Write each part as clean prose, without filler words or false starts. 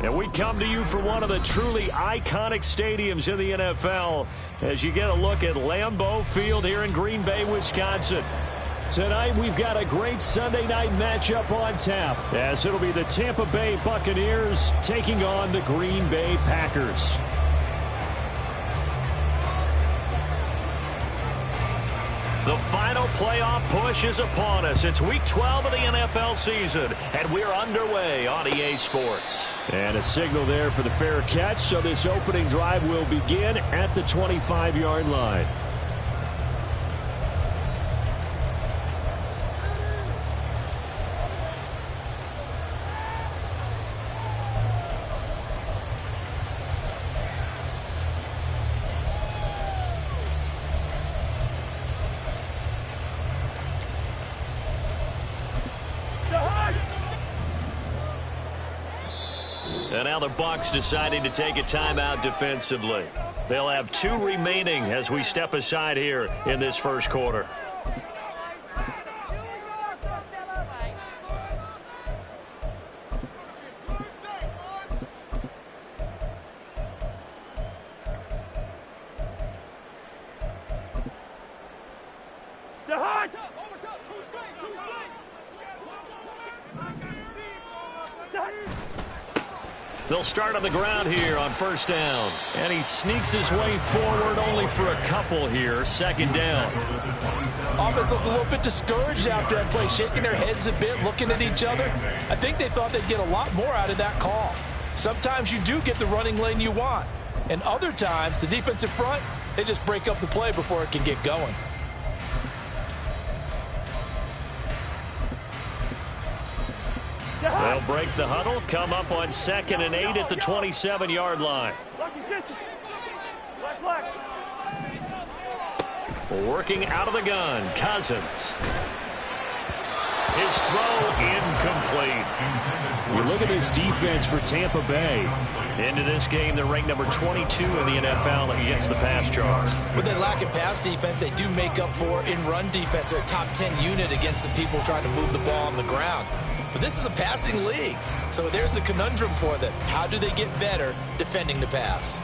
And we come to you from one of the truly iconic stadiums in the NFL as you get a look at Lambeau Field here in Green Bay, Wisconsin. Tonight, we've got a great Sunday night matchup on tap, as it'll be the Tampa Bay Buccaneers taking on the Green Bay Packers. The final playoff push is upon us. It's Week 12 of the NFL season, and we're underway on EA Sports. And a signal there for the fair catch, so this opening drive will begin at the 25-yard line. And now the Bucs deciding to take a timeout defensively. They'll have 2 remaining as we step aside here in this first quarter. They'll start on the ground here on first down. And he sneaks his way forward only for a couple here. Second down. Offense looked a little bit discouraged after that play, shaking their heads a bit, looking at each other. I think they thought they'd get a lot more out of that call. Sometimes you do get the running lane you want. And other times, the defensive front, they just break up the play before it can get going. They'll break the huddle, come up on 2nd and 8 at the 27-yard line. Working out of the gun, Cousins. His throw incomplete. You look at this defense for Tampa Bay. Into this game, they're ranked number 22 in the NFL against the pass charge. With their lack of pass defense, they do make up for in run defense. They're a top 10 unit against the people trying to move the ball on the ground. But this is a passing league, so there's a conundrum for them. How do they get better defending the pass?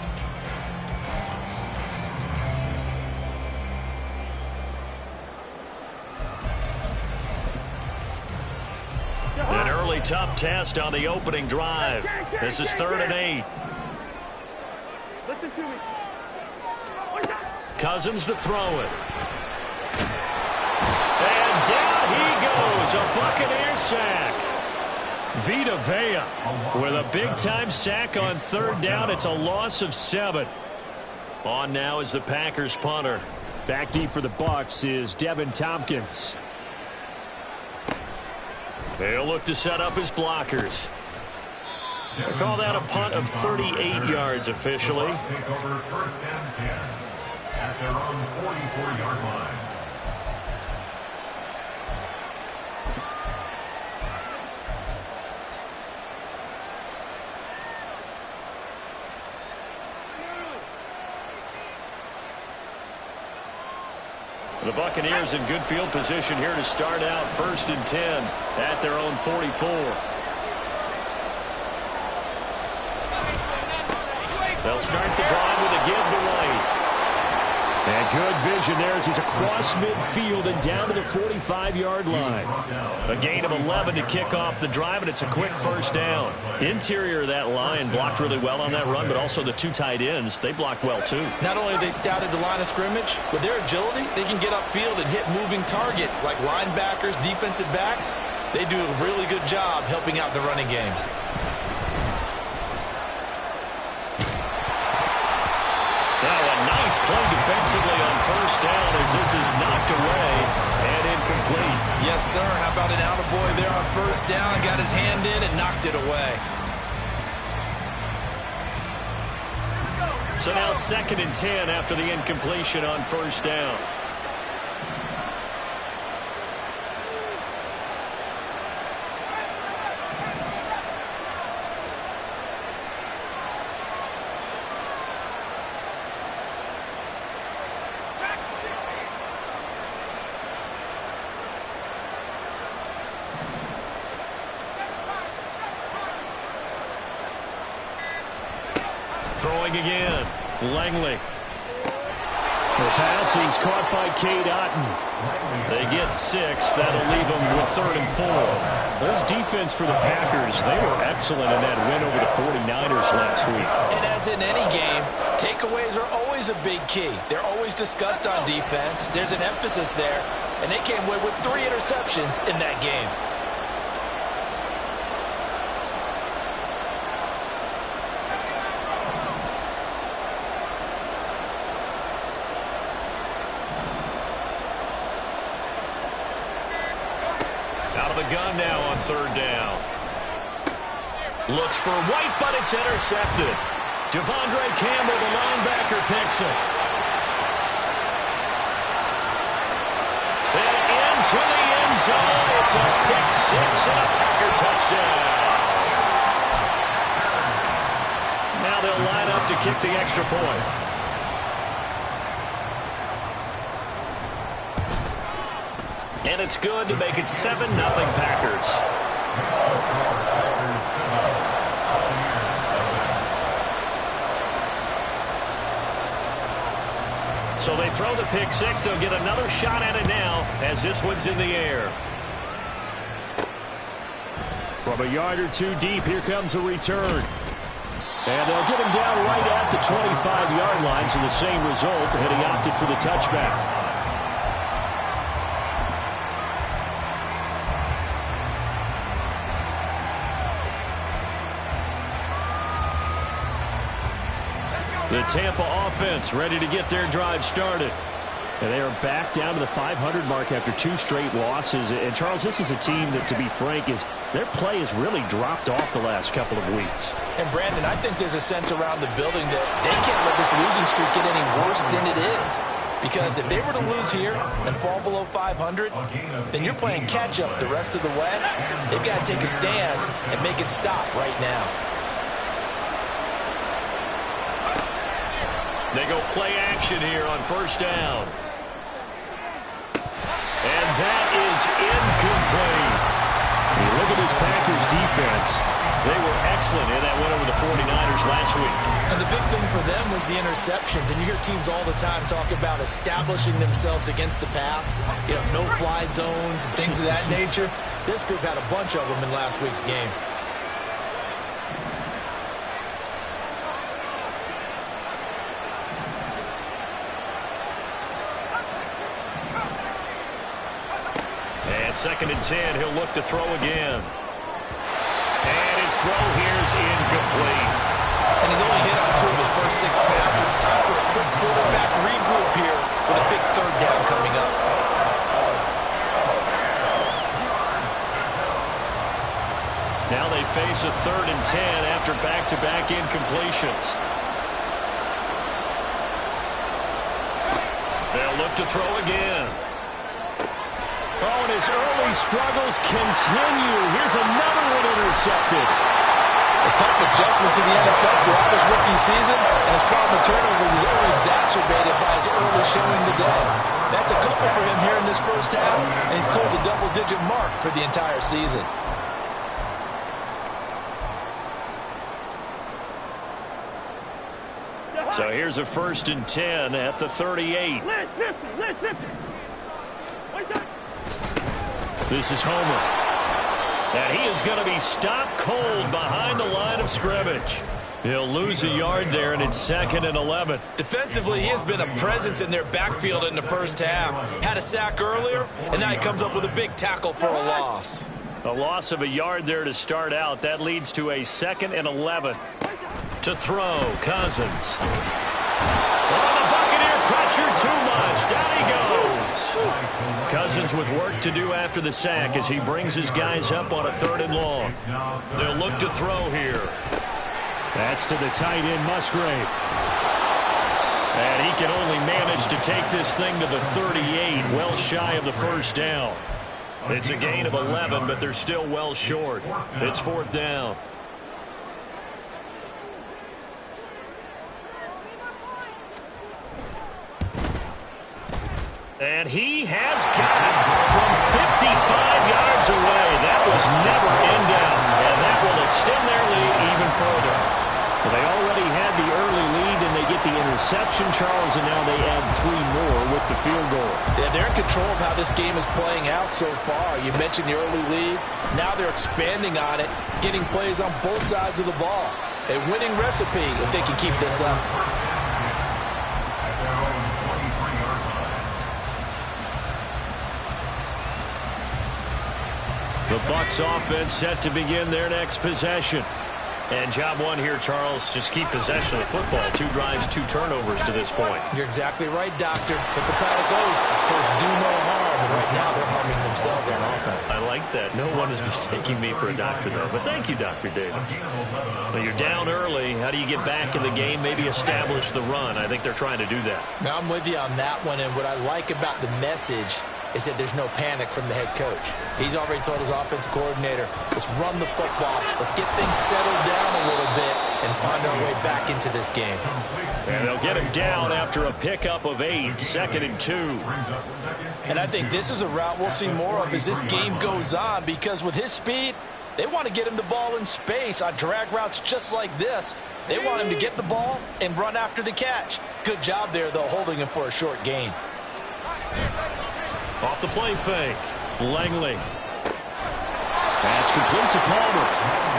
An early tough test on the opening drive. This is 3rd and 8. Cousins to throw it. And down he goes, a Buccaneer sack. Vita Vea with a big-time sack on 3rd down. It's a loss of 7. On now is the Packers punter. Back deep for the Bucs is Devin Tompkins. They'll look to set up his blockers. They call that a punt of 38 yards officially. Take over 1st and 10 at their own 44-yard line. The Buccaneers in good field position here to start out 1st and 10 at their own 44. They'll start the drive with a give to White. And good vision there as he's across midfield and down to the 45-yard line. A gain of 11 to kick off the drive, and it's a quick 1st down. Interior of that line blocked really well on that run, but also the 2 tight ends, they blocked well too. Not only have they scouted the line of scrimmage, with their agility, they can get upfield and hit moving targets like linebackers, defensive backs. They do a really good job helping out the running game. Play defensively on 1st down as this is knocked away and incomplete. Yes, sir. How about an attaboy there on 1st down? Got his hand in and knocked it away. So now 2nd and 10 after the incompletion on 1st down. Throwing again. Langley. The pass is caught by Cade Otton. They get 6. That'll leave them with 3rd and 4. This defense for the Packers, they were excellent in that win over the 49ers last week. And as in any game, takeaways are always a big key. They're always discussed on defense. There's an emphasis there, and they came away with 3 interceptions in that game. Gun now on 3rd down. Looks for White, but it's intercepted. Devondre Campbell, the linebacker, picks it. And into the end zone. It's a pick 6 and a Packer touchdown. Now they'll line up to kick the extra point. And it's good to make it 7-0 Packers. So they throw the pick 6. They'll get another shot at it now as this one's in the air. From a yard or 2 deep, here comes a return. And they'll get him down right at the 25-yard line, so the same result, and he opted for the touchback. The Tampa offense ready to get their drive started. And they are back down to the 500 mark after 2 straight losses. And, Charles, this is a team that, to be frank, their play has really dropped off the last couple of weeks. And, Brandon, I think there's a sense around the building that they can't let this losing streak get any worse than it is. Because if they were to lose here and fall below 500, then you're playing catch-up the rest of the way. They've got to take a stand and make it stop right now. They go play action here on 1st down. And that is incomplete. You look at this Packers defense. They were excellent in that win over the 49ers last week. And the big thing for them was the interceptions. And you hear teams all the time talk about establishing themselves against the pass. You know, no-fly zones and things of that nature. This group had a bunch of them in last week's game. And 2nd and 10, he'll look to throw again. And his throw here is incomplete. And he's only hit on 2 of his first 6 passes. Time for a quick quarterback regroup here with a big 3rd down coming up. Now they face a 3rd and 10 after back-to-back incompletions. They'll look to throw again. Oh, and his early struggles continue. Here's another one intercepted. A tough adjustment to the NFL throughout this rookie season, and his problem with turnovers is only exacerbated by his early showing today. That's a couple for him here in this 1st half, and he's cleared the double-digit mark for the entire season. So here's a 1st and 10 at the 38. This is Homer. And he is going to be stopped cold behind the line of scrimmage. He'll lose a yard there, and it's 2nd and 11. Defensively, he has been a presence in their backfield in the 1st half. Had a sack earlier, and now he comes up with a big tackle for a loss. A loss of a yard there to start out. That leads to a 2nd and 11. To throw, Cousins. Oh, the Buccaneer pressure too much. Down he goes. Cousins with work to do after the sack as he brings his guys up on a 3rd and long. They'll look to throw here. That's to the tight end, Musgrave. And he can only manage to take this thing to the 38, well shy of the 1st down. It's a gain of 11, but they're still well short. It's 4th down. And he has got it from 55 yards away. That was never in doubt. And that will extend their lead even further. Well, they already had the early the interception, Charles, and now they add 3 more with the field goal. Yeah, they're in control of how this game is playing out so far. You mentioned the early lead. Now they're expanding on it, getting plays on both sides of the ball. A winning recipe if they can keep this up. The Bucs offense set to begin their next possession. And job one here, Charles, just keep possession of the football. 2 drives, 2 turnovers to this point. You're exactly right, Doctor. Hippocratic oath. First, do no harm. And right now, they're harming themselves on offense. I like that. No one is mistaking me for a doctor, though. But thank you, Dr. Davis. Well, you're down early. How do you get back in the game? Maybe establish the run. I think they're trying to do that. Now, I'm with you on that one. And what I like about the message is that there's no panic from the head coach. He's already told his offensive coordinator, let's run the football, let's get things settled down a little bit and find our way back into this game. And they'll get him down after a pickup of 8, 2nd and 2. And I think this is a route we'll see more of as this game goes on, because with his speed, they want to get him the ball in space on drag routes just like this. They want him to get the ball and run after the catch. Good job there, though, holding him for a short gain. Off the play fake. Langley. That's complete to Palmer.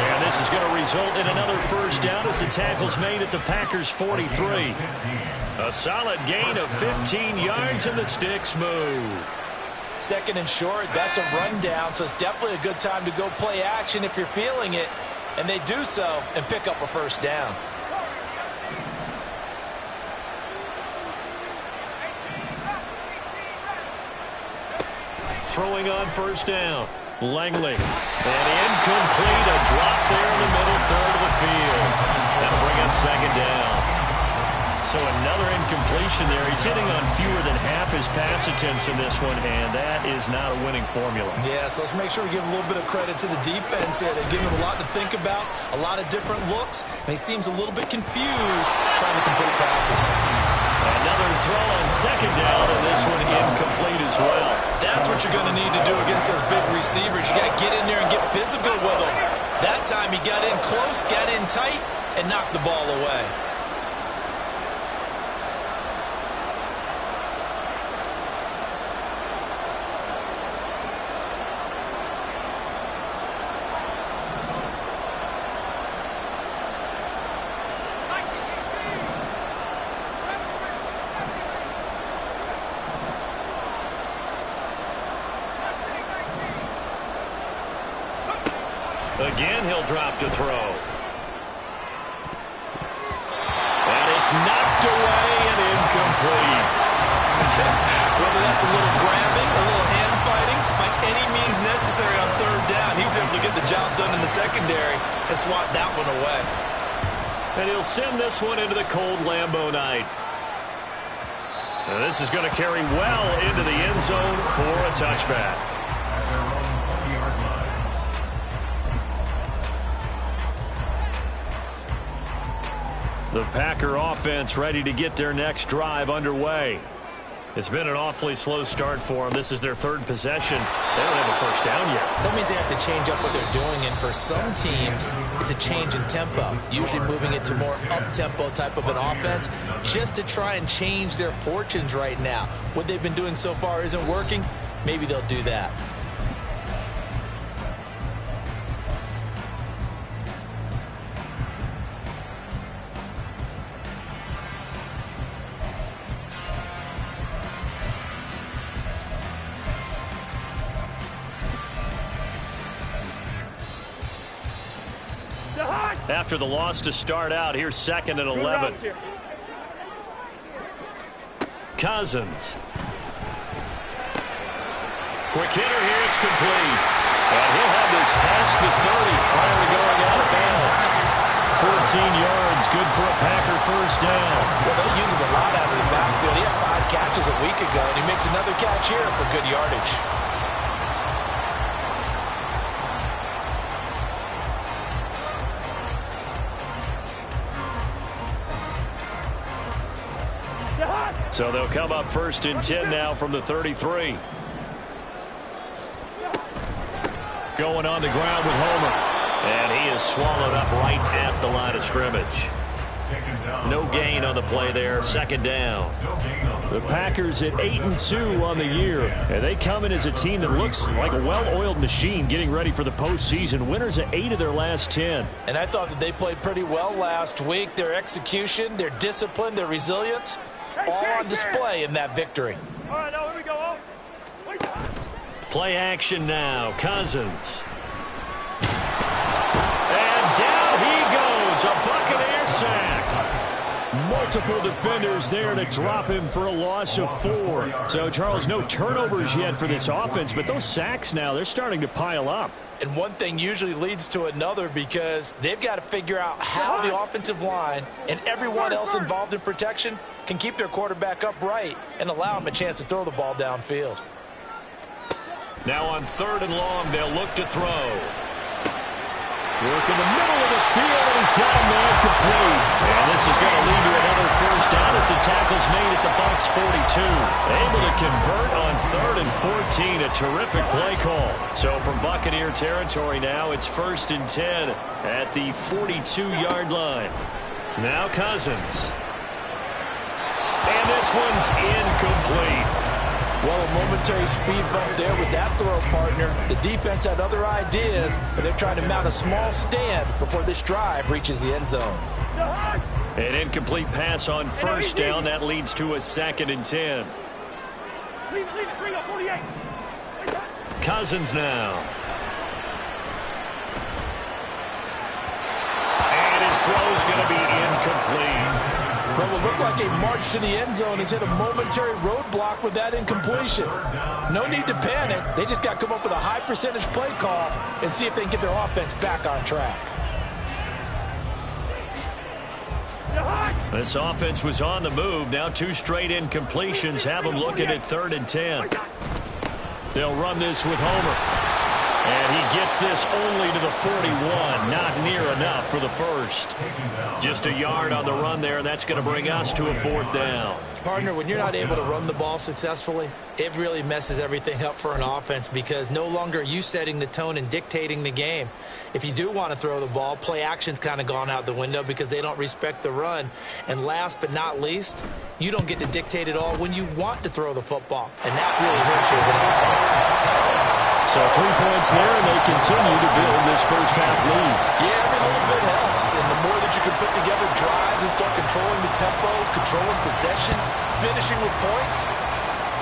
And this is going to result in another first down as the tackle's made at the Packers' 43. A solid gain of 15 yards and the sticks move. 2nd and short, that's a rundown, so it's definitely a good time to go play action if you're feeling it. And they do so and pick up a first down. Throwing on first down. Langley. And incomplete. A drop there in the middle third of the field. That'll bring up 2nd down. So another incompletion there. He's hitting on fewer than half his pass attempts in this one, and that is not a winning formula. Yeah, so let's make sure we give a little bit of credit to the defense here. They've given him a lot to think about, a lot of different looks, and he seems a little bit confused trying to complete passes. Another throw on 2nd down, and this one incomplete as well. That's what you're going to need to do against those big receivers. You got to get in there and get physical with them. That time he got in close, got in tight, and knocked the ball away. Again, he'll drop to throw. And it's knocked away and incomplete. Whether that's a little grabbing, a little hand fighting, by any means necessary on 3rd down, he was able to get the job done in the secondary and swat that one away. And he'll send this one into the cold Lambeau night. Now this is going to carry well into the end zone for a touchback. The Packer offense ready to get their next drive underway. It's been an awfully slow start for them. This is their 3rd possession. They don't have a first down yet. So that means they have to change up what they're doing, and for some teams, it's a change in tempo, usually moving it to more up-tempo type of an offense, just to try and change their fortunes right now. What they've been doing so far isn't working. Maybe they'll do that. After the loss to start out, here's 2nd and 11. Cousins. Quick hitter here, it's complete. And he'll have this past the 30 prior to going out of bounds. 14 yards, good for a Packer first down. Well, they'll use him a lot out of the backfield. He had 5 catches a week ago, and he makes another catch here for good yardage. So they'll come up 1st and 10 now from the 33. Going on the ground with Homer. And he is swallowed up right at the line of scrimmage. No gain on the play there. Second down. The Packers at 8-2 on the year. And they come in as a team that looks like a well-oiled machine getting ready for the postseason. Winners at 8 of their last 10. And I thought that they played pretty well last week. Their execution, their discipline, their resilience, all on display in that victory. All right, now here we go. Play action now. Cousins. And down he goes. A Buccaneer sack. Multiple defenders there to drop him for a loss of 4. So, Charles, no turnovers yet for this offense, but those sacks now, they're starting to pile up. And one thing usually leads to another because they've got to figure out how the offensive line and everyone else involved in protection can keep their quarterback upright and allow him a chance to throw the ball downfield. Now on 3rd and long, they'll look to throw. Work in the middle of the field, and he's got a man complete. And this is going to lead to another first down as the tackle's made at the Bucs 42. Able to convert on 3rd and 14. A terrific play call. So from Buccaneer territory now, it's 1st and 10 at the 42-yard line. Now Cousins. And this one's incomplete. Well, a momentary speed bump there with that throw partner. The defense had other ideas, but they're trying to mount a small stand before this drive reaches the end zone. An incomplete pass on 1st down. That leads to a 2nd and 10. Leave it, bring up 48. Cousins now. And his throw's going to be incomplete. What will look like a march to the end zone has hit a momentary roadblock with that incompletion. No need to panic. They just got to come up with a high percentage play call and see if they can get their offense back on track. This offense was on the move. Now 2 straight incompletions have them looking at 3rd and 10. They'll run this with Homer. And he gets this only to the 41. Not near enough for the first. Just a yard on the run there, and that's going to bring us to a 4th down. Partner, when you're not able to run the ball successfully, it really messes everything up for an offense because no longer are you setting the tone and dictating the game. If you do want to throw the ball, play action's kind of gone out the window because they don't respect the run. And last but not least, you don't get to dictate it all when you want to throw the football. And that really hurts you as an offense. So 3 points there, and they continue to build this first half lead. Yeah, every little bit helps. And the more that you can put together drives and start controlling the tempo, controlling possession, finishing with points,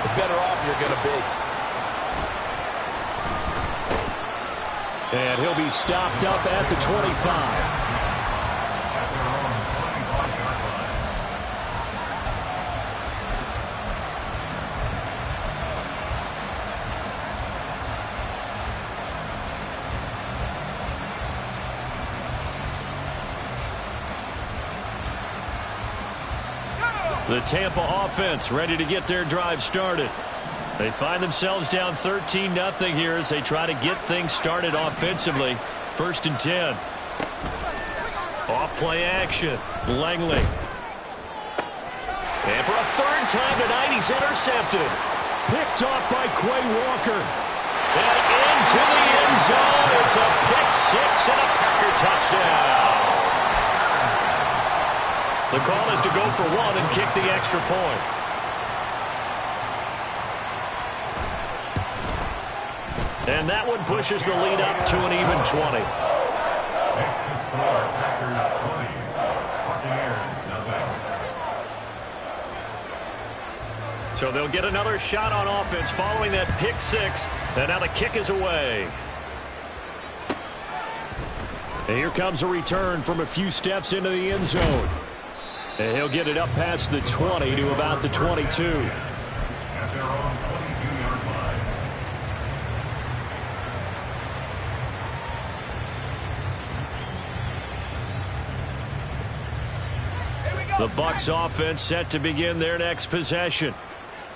the better off you're going to be. And he'll be stopped up at the 25. The Tampa offense ready to get their drive started. They find themselves down 13-0 here as they try to get things started offensively. 1st and 10. Off play action. Langley. And for a 3rd time tonight, he's intercepted. Picked off by Quay Walker. And into the end zone. It's a pick 6 and a Packer touchdown. The call is to go for 1 and kick the extra point. And that one pushes the lead up to an even 20. Next to score, Packers 20, Buccaneers 0. So they'll get another shot on offense following that pick 6. And now the kick is away. And here comes a return from a few steps into the end zone. And he'll get it up past the 20 to about the 22. At their own 22-yard line. The Bucs offense set to begin their next possession.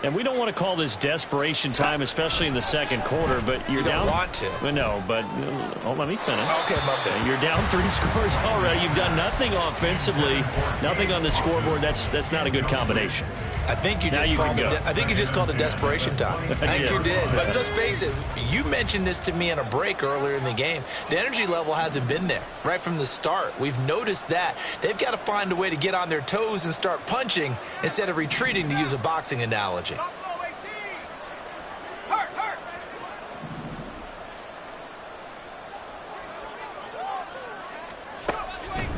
And we don't want to call this desperation time, especially in the second quarter, but you're down. You don't want to. No, but let me finish. Okay, my bad. You're down 3 scores already. You've done nothing offensively, nothing on the scoreboard. That's not a good combination. I think you just called it desperation time. I think you did. But let's face it, you mentioned this to me in a break earlier in the game. The energy level hasn't been there right from the start. We've noticed that. They've got to find a way to get on their toes and start punching instead of retreating, to use a boxing analogy.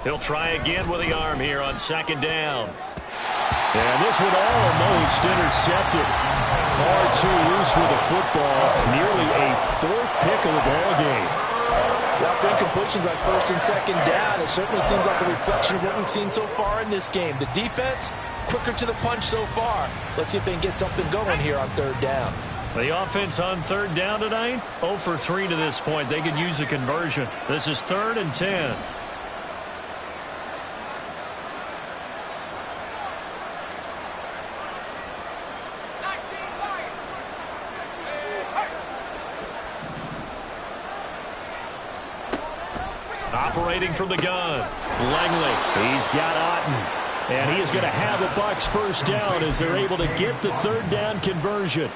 He'll try again with the arm here on second down. And this one almost intercepted. Far too loose with the football. Nearly a fourth pick of the ball game. Well, for incompletions on first and second down, it certainly seems like a reflection of what we've seen so far in this game. The defense, quicker to the punch so far. Let's see if they can get something going here on third down. The offense on third down tonight, 0 for 3 to this point. They could use a conversion. This is 3rd and 10. Operating from the gun, Langley. He's got Otten. And he is going to have the Bucs first down as they're able to get the third down conversion.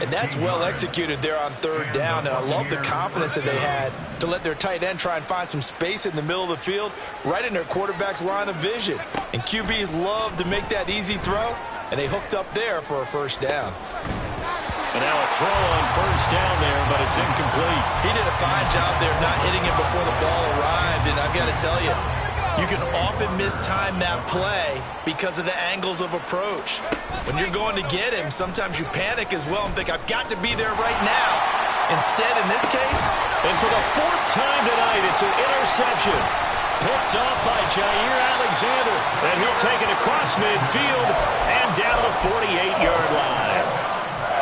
And that's well executed there on third down. And I love the confidence that they had to let their tight end try and find some space in the middle of the field, right in their quarterback's line of vision. And QBs love to make that easy throw, and they hooked up there for a first down. And now a throw on first down there, but it's incomplete. He did a fine job there not hitting it before the ball arrived, and I've got to tell you, you can often mistime that play because of the angles of approach. When you're going to get him, sometimes you panic as well and think, I've got to be there right now. Instead, in this case, and for the 4th time tonight, it's an interception. Picked off by Jair Alexander, and he'll take it across midfield and down the 48-yard line.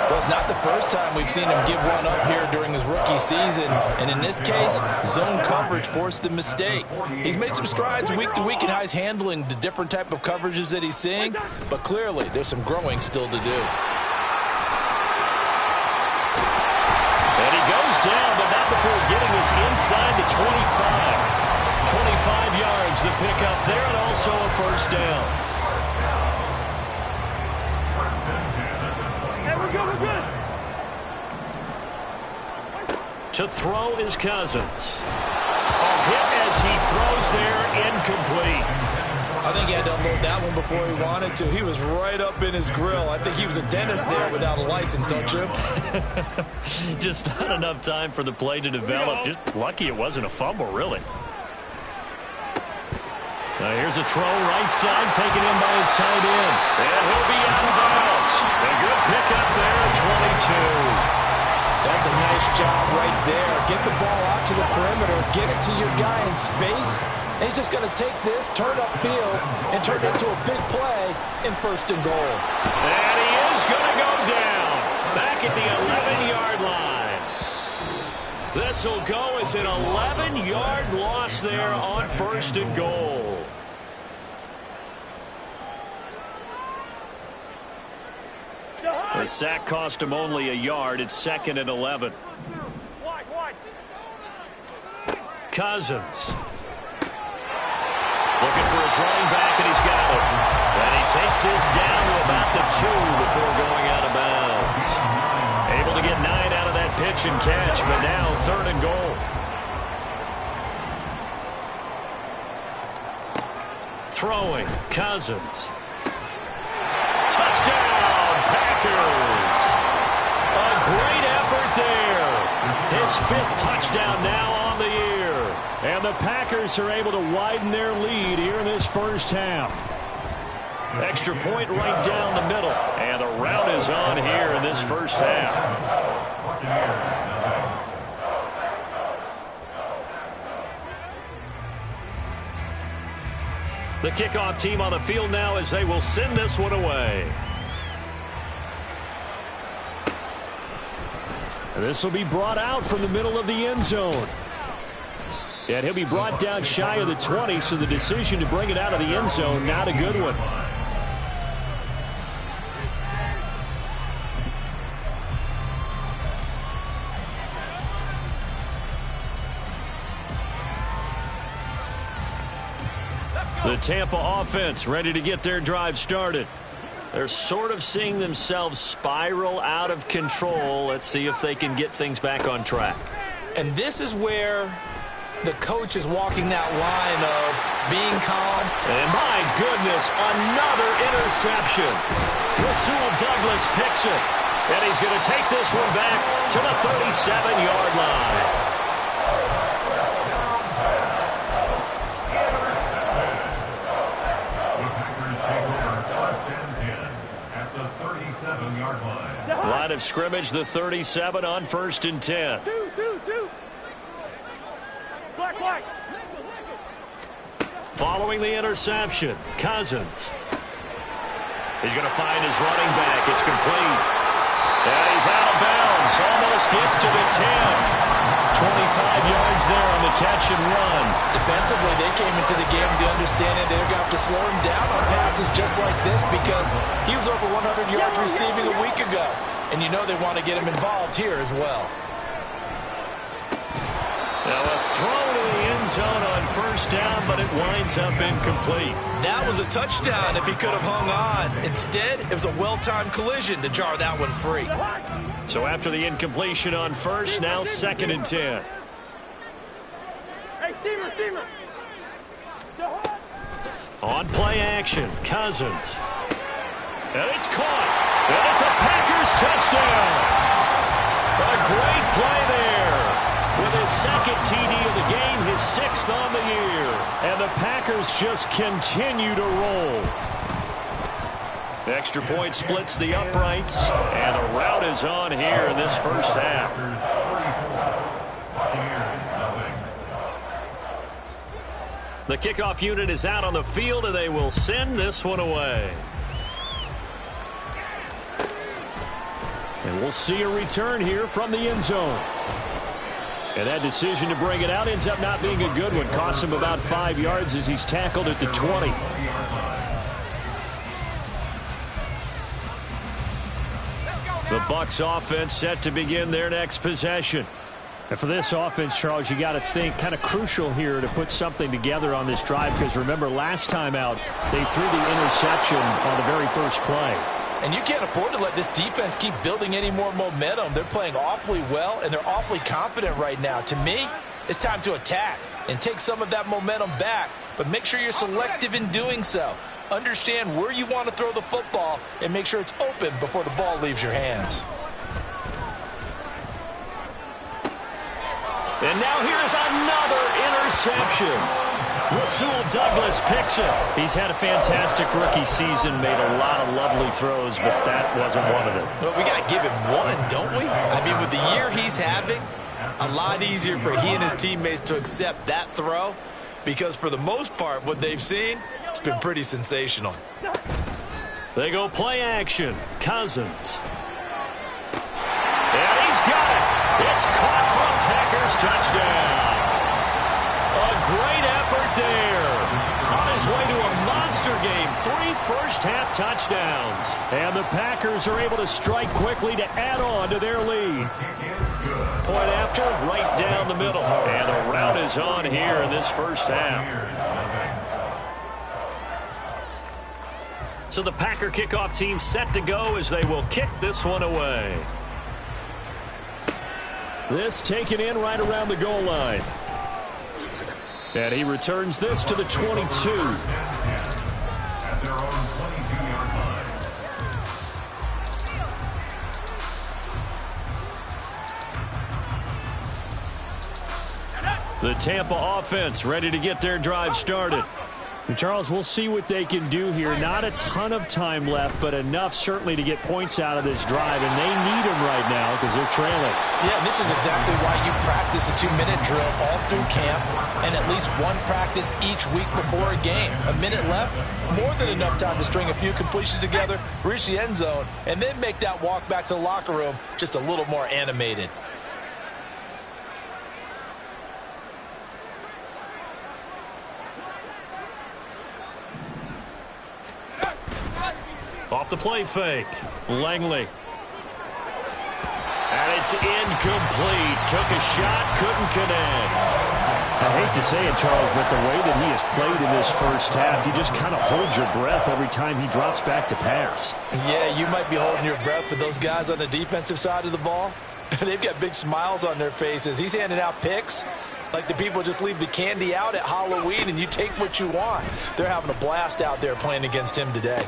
Well, it's not the first time we've seen him give one up here during his rookie season. And in this case, zone coverage forced the mistake. He's made some strides week to week in how he's handling the different type of coverages that he's seeing. But clearly, there's some growing still to do. And he goes down, but not before getting us inside the 25. 25 yards, the pickup there, and also a first down. To throw is Cousins. A hit as he throws there, incomplete. I think he had to unload that one before he wanted to. He was right up in his grill. I think he was a dentist there without a license, don't you? Just not enough time for the play to develop. Just lucky it wasn't a fumble, really. Now here's a throw right side, taken in by his tight end. And he'll be out of bounds. A good pickup there at 22. That's a nice job right there. Get the ball out to the perimeter, get it to your guy in space. And he's just going to take this, turn upfield, and turn it into a big play in 1st and goal. And he is going to go down. Back at the 11-yard line. This will go as an 11-yard loss there on 1st and goal. The sack cost him only a yard. It's 2nd and 11. Cousins. Looking for his running back, and he's got it. And he takes this down to about the 2 before going out of bounds. Able to get 9 out of that pitch and catch, but now 3rd and goal. Throwing, Cousins. Touchdown, Packers. A great effort there. His 5th touchdown now on the year. And the Packers are able to widen their lead here in this first half. Extra point right down the middle. And the rout is on here in this first half. The kickoff team on the field now as they will send this one away. This will be brought out from the middle of the end zone. And he'll be brought down shy of the 20, so the decision to bring it out of the end zone, not a good one. The Tampa offense ready to get their drive started. They're sort of seeing themselves spiral out of control. Let's see if they can get things back on track. And this is where the coach is walking that line of being calm. And my goodness, another interception. Rasul Douglas picks it. And he's going to take this one back to the 37-yard line. Line of scrimmage, the 37 on 1st and 10. Black. Following the interception, Cousins. He's going to find his running back. It's complete. And he's out of bounds. Almost gets to the 10. 25 yards there on the catch and run. Defensively, they came into the game with the understanding they're going to have to slow him down on passes just like this because he was over 100 yards receiving a week ago. And you know they want to get him involved here as well. Now a throw to the end zone on 1st down, but it winds up incomplete. That was a touchdown if he could have hung on. Instead, it was a well-timed collision to jar that one free. So after the incompletion on 1st, now 2nd and 10. Hey, steamer. On play action, Cousins. And it's caught. And it's a Packers touchdown. A great play there. With his 2nd TD of the game, his 6th on the year. And the Packers just continue to roll. The extra point splits the uprights. And the route is on here in this first half. The kickoff unit is out on the field, and they will send this one away. And we'll see a return here from the end zone. And that decision to bring it out ends up not being a good one. Costs him about 5 yards as he's tackled at the 20. The Bucs offense set to begin their next possession. And for this offense, Charles, you got to think kind of crucial here to put something together on this drive because remember last time out they threw the interception on the very first play. And you can't afford to let this defense keep building any more momentum. They're playing awfully well, and they're awfully confident right now. To me, it's time to attack and take some of that momentum back, but make sure you're selective in doing so. Understand where you want to throw the football and make sure it's open before the ball leaves your hands. And now here's another interception. Rasul Douglas picks it. He's had a fantastic rookie season, made a lot of lovely throws, but that wasn't one of them. Well, we got to give him one, don't we? I mean, with the year he's having, a lot easier for he and his teammates to accept that throw because for the most part, what they've seen, it's been pretty sensational. They go play action. Cousins. And he's got it. It's caught for a Packers touchdown. A great effort there. On his way to a monster game. 3 first-half touchdowns. And the Packers are able to strike quickly to add on to their lead. Point after, right down the middle. And the route is on here in this first half. So the Packer kickoff team set to go as they will kick this one away. This taken in right around the goal line. And he returns this to the 22. At their own 22-yard line. The Tampa offense ready to get their drive started. And Charles, we'll see what they can do here. Not a ton of time left, but enough certainly to get points out of this drive. And they need them right now because they're trailing. Yeah, and this is exactly why you practice a 2-minute drill all through camp and at least one practice each week before a game. A minute left, more than enough time to string a few completions together, reach the end zone, and then make that walk back to the locker room just a little more animated. Off the play fake. Langley. And it's incomplete. Took a shot, couldn't connect. I hate to say it, Charles, but the way that he has played in this first half, you just kind of hold your breath every time he drops back to pass. Yeah, you might be holding your breath, but those guys on the defensive side of the ball, they've got big smiles on their faces. He's handing out picks like the people just leave the candy out at Halloween and you take what you want. They're having a blast out there playing against him today.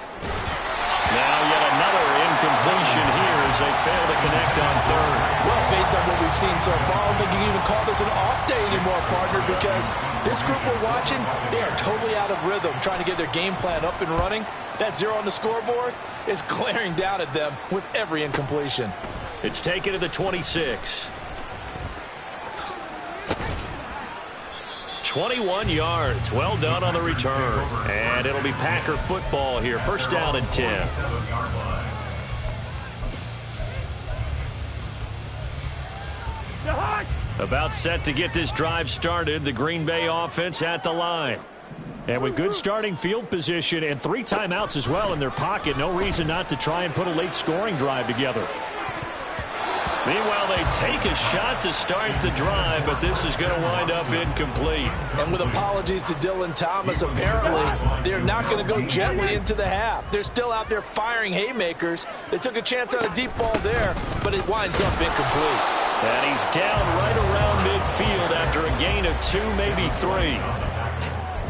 Now yet another incompletion here as they fail to connect on third. Well, based on what we've seen so far, I don't think you can even call this an off day anymore, partner, because this group we're watching, they are totally out of rhythm, trying to get their game plan up and running. That 0 on the scoreboard is glaring down at them with every incompletion. It's taken to the 26. 21 yards. Well done on the return. And it'll be Packer football here. First down and 10. About set to get this drive started. The Green Bay offense at the line. And with good starting field position and 3 timeouts as well in their pocket, no reason not to try and put a late scoring drive together. Meanwhile, they take a shot to start the drive, but this is going to wind up incomplete. And with apologies to Dylan Thomas, apparently they're not going to go gently into the half. They're still out there firing haymakers. They took a chance on a deep ball there, but it winds up incomplete. And he's down right around midfield after a gain of 2, maybe 3.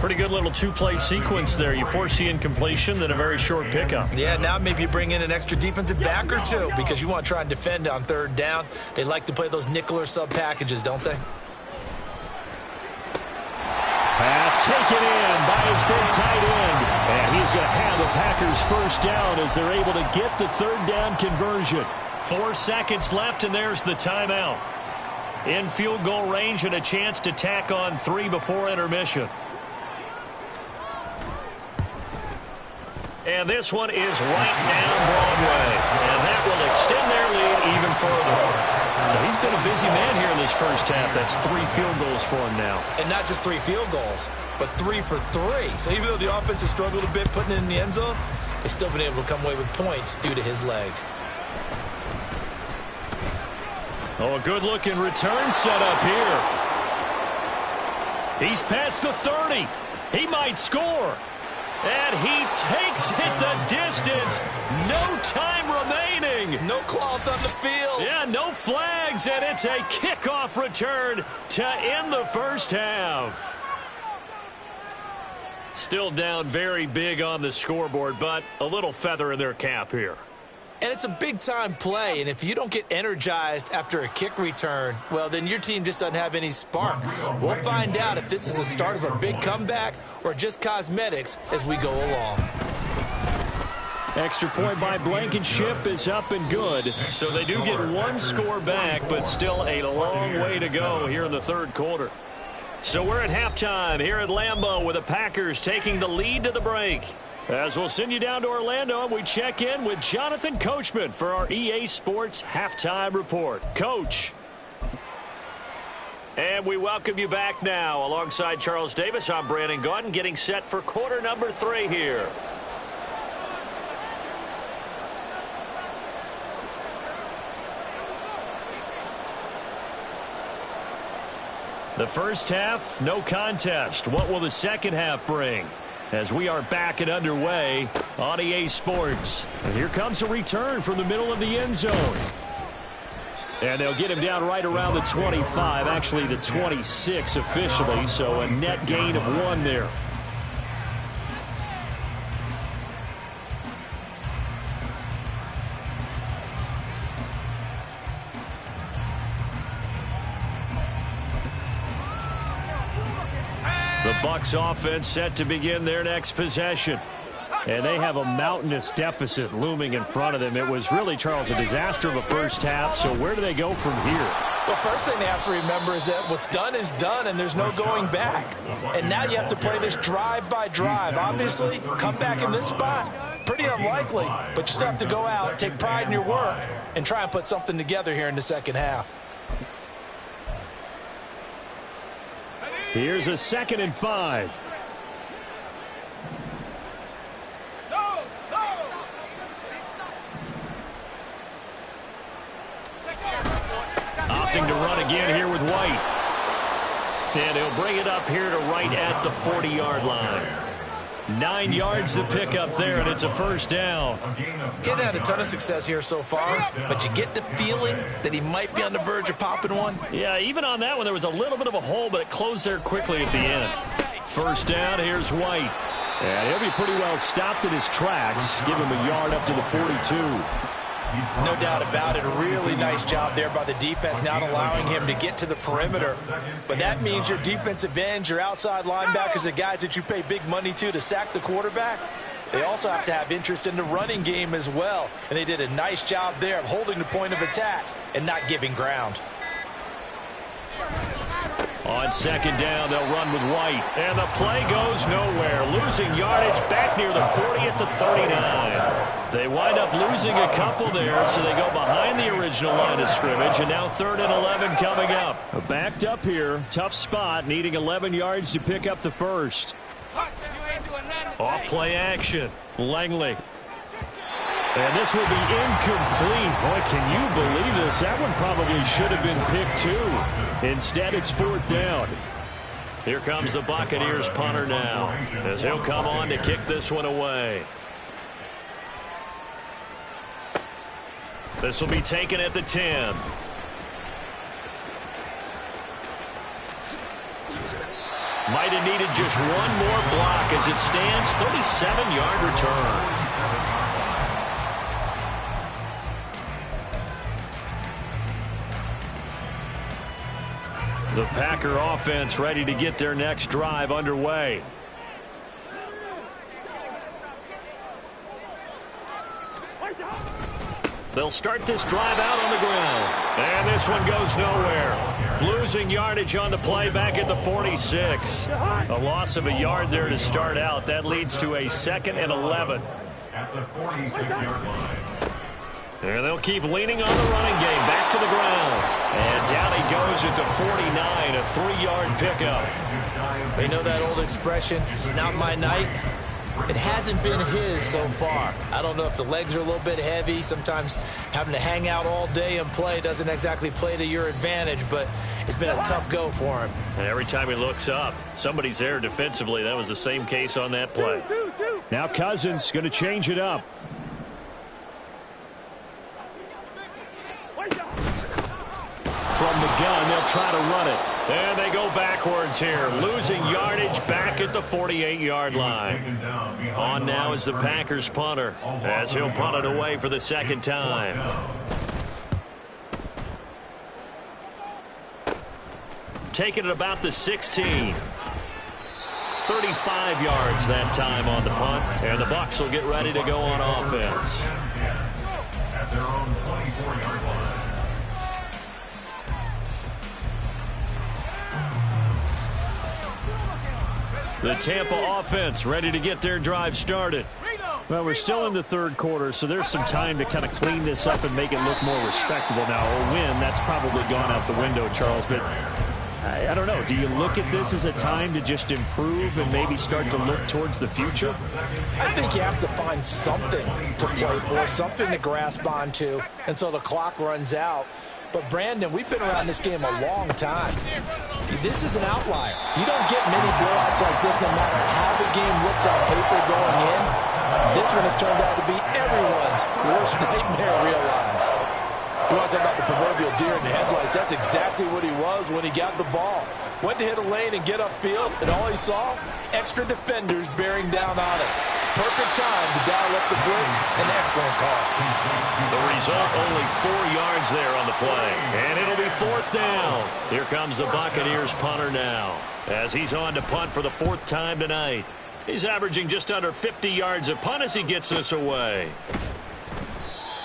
Pretty good little 2-play sequence there. You force the incompletion, then a very short pickup. Yeah, now maybe you bring in an extra defensive back or 2 because you want to try and defend on third down. They like to play those nickel or sub packages, don't they? Pass taken in by his big tight end. And he's going to have the Packers first down as they're able to get the third down conversion. 4 seconds left, and there's the timeout. In field goal range and a chance to tack on 3 before intermission. And this one is right down Broadway. And that will extend their lead even further. So he's been a busy man here in this first half. That's 3 field goals for him now. And not just 3 field goals, but 3 for 3. So even though the offense has struggled a bit putting it in the end zone, they've still been able to come away with points due to his leg. Oh, a good-looking return set up here. He's past the 30. He might score. And he takes it the distance. No time remaining. No cloth on the field. Yeah, no flags, and it's a kickoff return to end the first half. Still down very big on the scoreboard, but a little feather in their cap here. And it's a big-time play, and if you don't get energized after a kick return, well, then your team just doesn't have any spark. We'll find out if this is the start of a big comeback or just cosmetics as we go along. Extra point by Blankenship is up and good. So they do get 1 score back, but still a long way to go here in the third quarter. So we're at halftime here at Lambeau with the Packers taking the lead to the break. As we'll send you down to Orlando, and we check in with Jonathan Coachman for our EA Sports Halftime Report. Coach. And we welcome you back now. Alongside Charles Davis, I'm Brandon Gaudin, getting set for quarter number 3 here. The first half, no contest. What will the second half bring? As we are back and underway on EA Sports. And here comes a return from the middle of the end zone. And they'll get him down right around the 25, actually the 26 officially, so a net gain of 1 there. The Bucs offense set to begin their next possession. And they have a mountainous deficit looming in front of them. It was really, Charles, a disaster of a first half. So where do they go from here? Well, first thing they have to remember is that what's done is done, and there's no going back. And now you have to play this drive by drive. Obviously, come back in this spot, pretty unlikely. But you still have to go out, take pride in your work, and try and put something together here in the second half. Here's a 2nd and 5. Opting to run again here with White. And he'll bring it up here to right at the 40-yard line. 9 yards to pick up there, and it's a first down. He hadn't had a ton of success here so far, but you get the feeling that he might be on the verge of popping one. Yeah, even on that one, there was a little bit of a hole, but it closed there quickly at the end. First down, here's White. And he'll be pretty well stopped in his tracks. Give him a yard up to the 42. No doubt about it. A really nice job there by the defense, not allowing him to get to the perimeter. But that means your defensive ends, your outside linebackers, the guys that you pay big money to sack the quarterback, they also have to have interest in the running game as well. And they did a nice job there of holding the point of attack and not giving ground. On second down, they'll run with White. And the play goes nowhere. Losing yardage back near the 40 at the 39. They wind up losing a couple there, so they go behind the original line of scrimmage. And now 3rd and 11 coming up. Backed up here. Tough spot, needing 11 yards to pick up the first. Off play action. Langley. And this will be incomplete. Boy, can you believe this? That one probably should have been picked too. Instead, it's 4th down. Here comes the Buccaneers punter now, as he'll come on to kick this one away. This will be taken at the 10. Might have needed just one more block as it stands. 37-yard return. The Packer offense ready to get their next drive underway. They'll start this drive out on the ground. And this one goes nowhere. Losing yardage on the play back at the 46. A loss of a yard there to start out. That leads to a 2nd and 11. At the 46-yard line. And they'll keep leaning on the running game. Back to the ground. And down he goes at the 49, a 3-yard pickup. They know that old expression, it's not my night. It hasn't been his so far. I don't know if the legs are a little bit heavy. Sometimes having to hang out all day and play doesn't exactly play to your advantage, but it's been a tough go for him. And every time he looks up, somebody's there defensively. That was the same case on that play. Now Cousins going to change it up. From the gun, they'll try to run it. And they go backwards here, losing yardage back at the 48-yard line. On now is the Packers punter, as he'll punt it away for the 2nd time. Taking it about the 16. 35 yards that time on the punt, and the Bucs will get ready to go on offense. At their own 24-yard line. The Tampa offense ready to get their drive started. Well, we're still in the 3rd quarter, so there's some time to kind of clean this up and make it look more respectable now. A win, that's probably gone out the window, Charles, but I don't know. Do you look at this as a time to just improve and maybe start to look towards the future? I think you have to find something to play for, something to grasp onto until the clock runs out. But, Brandon, we've been around this game a long time. This is an outlier. You don't get many blowouts like this no matter how the game looks on paper going in. This one has turned out to be everyone's worst nightmare realized. You want to talk about the proverbial deer in the headlights. That's exactly what he was when he got the ball. Went to hit a lane and get upfield, and all he saw, extra defenders bearing down on it. Perfect time to dial up the blitz. An excellent call. The result, only 4 yards there on the play. And it'll be 4th down. Here comes the Buccaneers punter now, as he's on to punt for the 4th time tonight. He's averaging just under 50 yards a punt as he gets this away.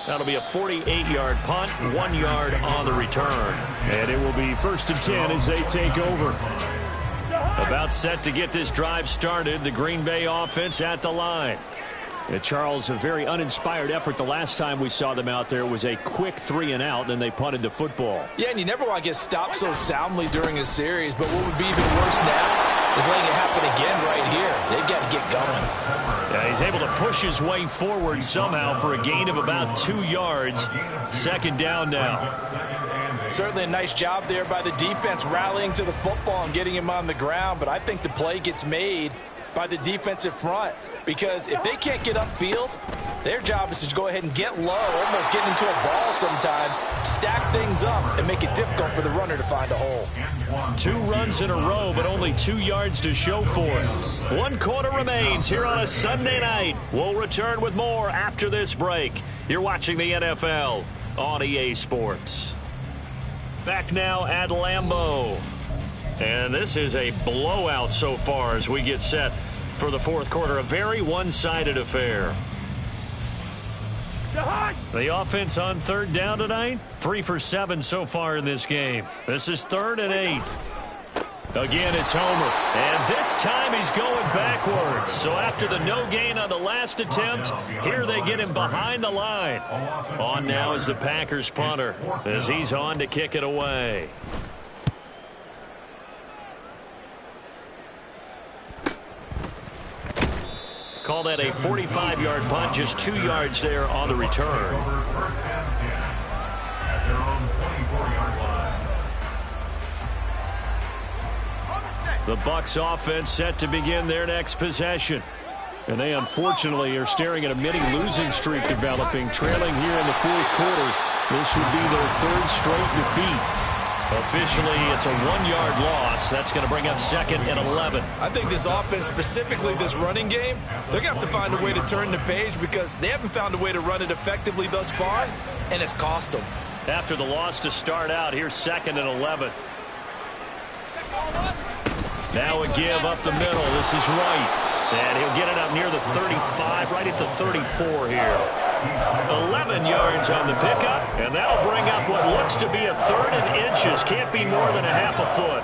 That'll be a 48-yard punt, 1 yard on the return. And it will be 1st and 10 as they take over. About set to get this drive started, the Green Bay offense at the line. Charles, a very uninspired effort the last time we saw them out there was a quick 3-and-out, and they punted the football. Yeah, and you never want to get stopped so soundly during a series, but what would be even worse now is letting it happen again right here. They've got to get going. Yeah, he's able to push his way forward somehow for a gain of about 2 yards. 2nd down now. Certainly a nice job there by the defense rallying to the football and getting him on the ground, but I think the play gets made by the defensive front because if they can't get upfield, their job is to go ahead and get low, almost get into a ball sometimes, stack things up, and make it difficult for the runner to find a hole. 2 runs in a row, but only 2 yards to show for it. 1 quarter remains here on a Sunday night. We'll return with more after this break. You're watching the NFL on EA Sports. Back now at Lambeau. And this is a blowout so far as we get set for the fourth quarter. A very one-sided affair. The offense on third down tonight, 3 for 7 so far in this game. This is 3rd and 8. Again, it's Homer. And this time he's going backwards. So after the no gain on the last attempt, here they get him behind the line. On now is the Packers punter as he's on to kick it away. Call that a 45-yard punt, just 2 yards there on the return. First and 10 at their own 24-yard line. The Bucs offense set to begin their next possession. And they unfortunately are staring at a mini losing streak developing, trailing here in the fourth quarter. This would be their 3rd straight defeat. Officially, it's a 1-yard loss. That's going to bring up 2nd and 11. I think this offense, specifically this running game, they're going to have to find a way to turn the page because they haven't found a way to run it effectively thus far, and it's cost them. After the loss to start out, here's 2nd and 11. Now a give up the middle. This is Wright. And he'll get it up near the 35, right at the 34 here. 11 yards on the pickup, and that'll bring up what looks to be a 3rd and inches. Can't be more than a half a foot.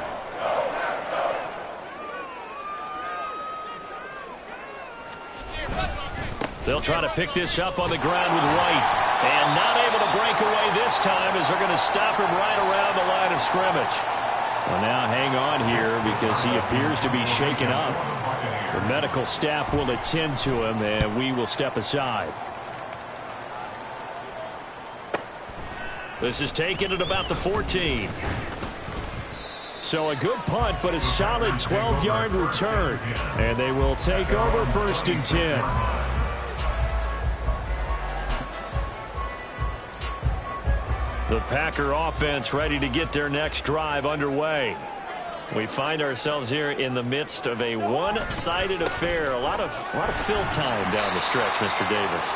They'll try to pick this up on the ground with Wright. And not able to break away this time as they're going to stop him right around the line of scrimmage. Well, now hang on here because he appears to be shaken up. The medical staff will attend to him, and we will step aside. This is taken at about the 14. So a good punt, but a solid 12-yard return. And they will take over 1st and 10. The Packer offense ready to get their next drive underway. We find ourselves here in the midst of a one-sided affair. A lot of fill time down the stretch, Mr. Davis.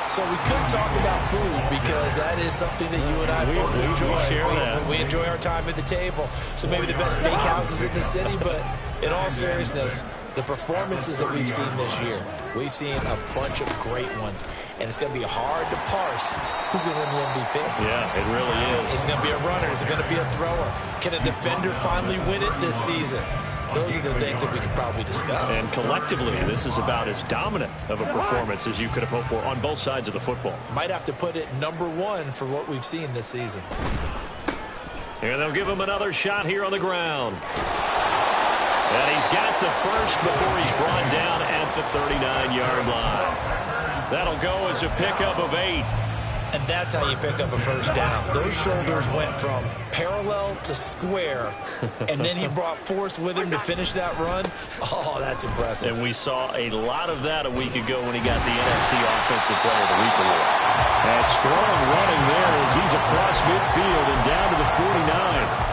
So we could talk about food because that is something that you and I both enjoy. We enjoy our time at the table. So maybe the best steakhouses in the city, but in all seriousness, the performances that we've seen this year, we've seen a bunch of great ones. And it's going to be hard to parse who's going to win the MVP. Yeah, it really is. Is it going to be a runner? Is it going to be a thrower? Can a defender finally win it this season? Those are the things that we could probably discuss. And collectively, this is about as dominant of a performance as you could have hoped for on both sides of the football. Might have to put it #1 for what we've seen this season. And they'll give him another shot here on the ground. And he's got the first before he's brought down at the 39-yard line. That'll go as a pickup of 8. And that's how you pick up a first down. Those shoulders went from parallel to square, and then he brought force with him to finish that run. Oh, that's impressive. And we saw a lot of that a week ago when he got the NFC Offensive Player of the Week award. And strong running there as he's across midfield and down to the 49.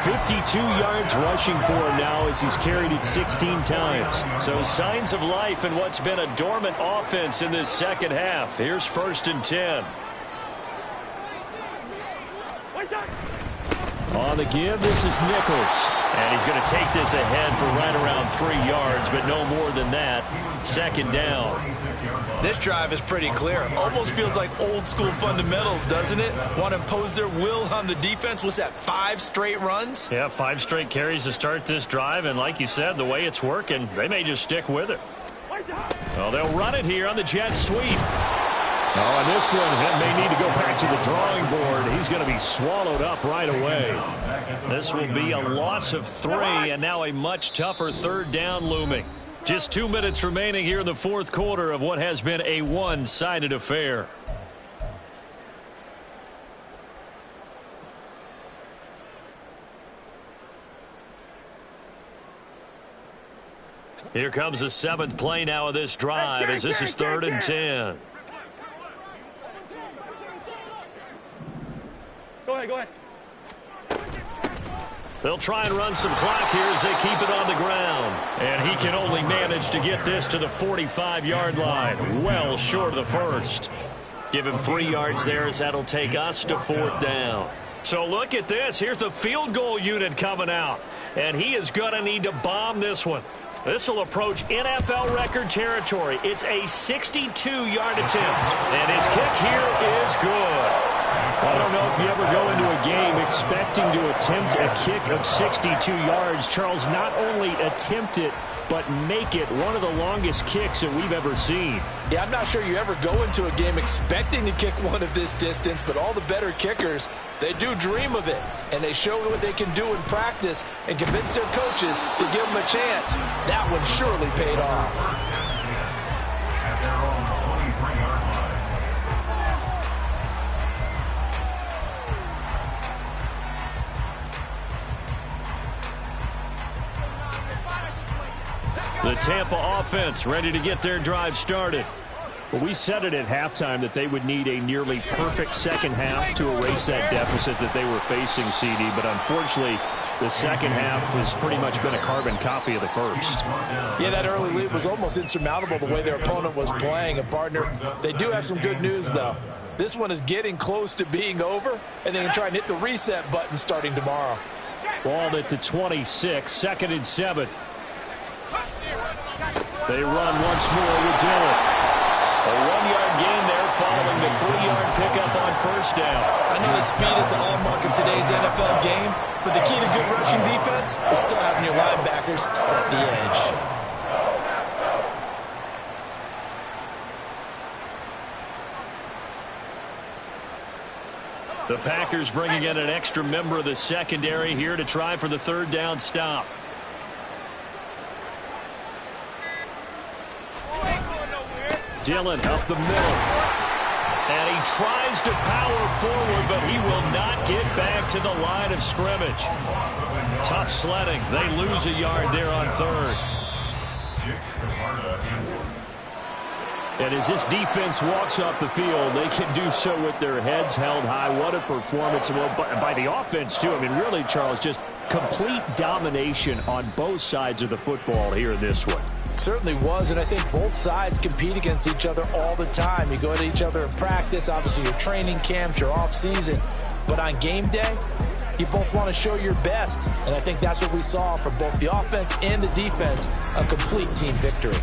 52 yards rushing for him now as he's carried it 16 times. So signs of life in what's been a dormant offense in this second half. Here's 1st and 10. On the give, this is Nichols. And he's going to take this ahead for right around 3 yards, but no more than that. 2nd down. This drive is pretty clear. Almost feels like old school fundamentals, doesn't it? Want to impose their will on the defense. What's that, 5 straight runs? Yeah, 5 straight carries to start this drive. And like you said, the way it's working, they may just stick with it. Well, they'll run it here on the jet sweep. Oh, and this one may need to go back to the drawing board. He's going to be swallowed up right away. This will be a loss of 3, and now a much tougher 3rd down looming. Just 2 minutes remaining here in the fourth quarter of what has been a one-sided affair. Here comes the 7th play now of this drive as this is 3rd and 10. Go ahead. They'll try and run some clock here as they keep it on the ground. And he can only manage to get this to the 45-yard line. Well short of the first. Give him 3 yards there as that'll take us to 4th down. So look at this. Here's the field goal unit coming out. And he is going to need to bomb this one. This will approach NFL record territory. It's a 62-yard attempt. And his kick here is good. I don't know if you ever go into a game expecting to attempt a kick of 62 yards. Charles, not only attempt it, but make it one of the longest kicks that we've ever seen. Yeah, I'm not sure you ever go into a game expecting to kick one of this distance, but all the better kickers, they do dream of it. And they show what they can do in practice and convince their coaches to give them a chance. That one surely paid off. At their own 23-yard line. The Tampa offense ready to get their drive started. Well, we said it at halftime that they would need a nearly perfect second half to erase that deficit that they were facing, CD. But unfortunately, the second half has pretty much been a carbon copy of the first. Yeah, that early lead was almost insurmountable the way their opponent was playing. And, partner, they do have some good news, though. This one is getting close to being over, and they can try and hit the reset button starting tomorrow. Ball at the 26, 2nd and 7. They run once more with Dillon. A 1-yard gain there following the 3-yard pickup on first down. I know the speed is the hallmark of today's NFL game, but the key to good rushing defense is still having your linebackers set the edge. The Packers bringing in an extra member of the secondary here to try for the 3rd down stop. Dillon up the middle. And he tries to power forward, but he will not get back to the line of scrimmage. Tough sledding. They lose a yard there on 3rd. And as this defense walks off the field, they can do so with their heads held high. What a performance. Well, by the offense, too. I mean, really, Charles, just complete domination on both sides of the football here in this one. Certainly was, and I think both sides compete against each other all the time. You go at each other in practice, obviously your training camps, your off-season. But on game day, you both want to show your best. And I think that's what we saw from both the offense and the defense, a complete team victory.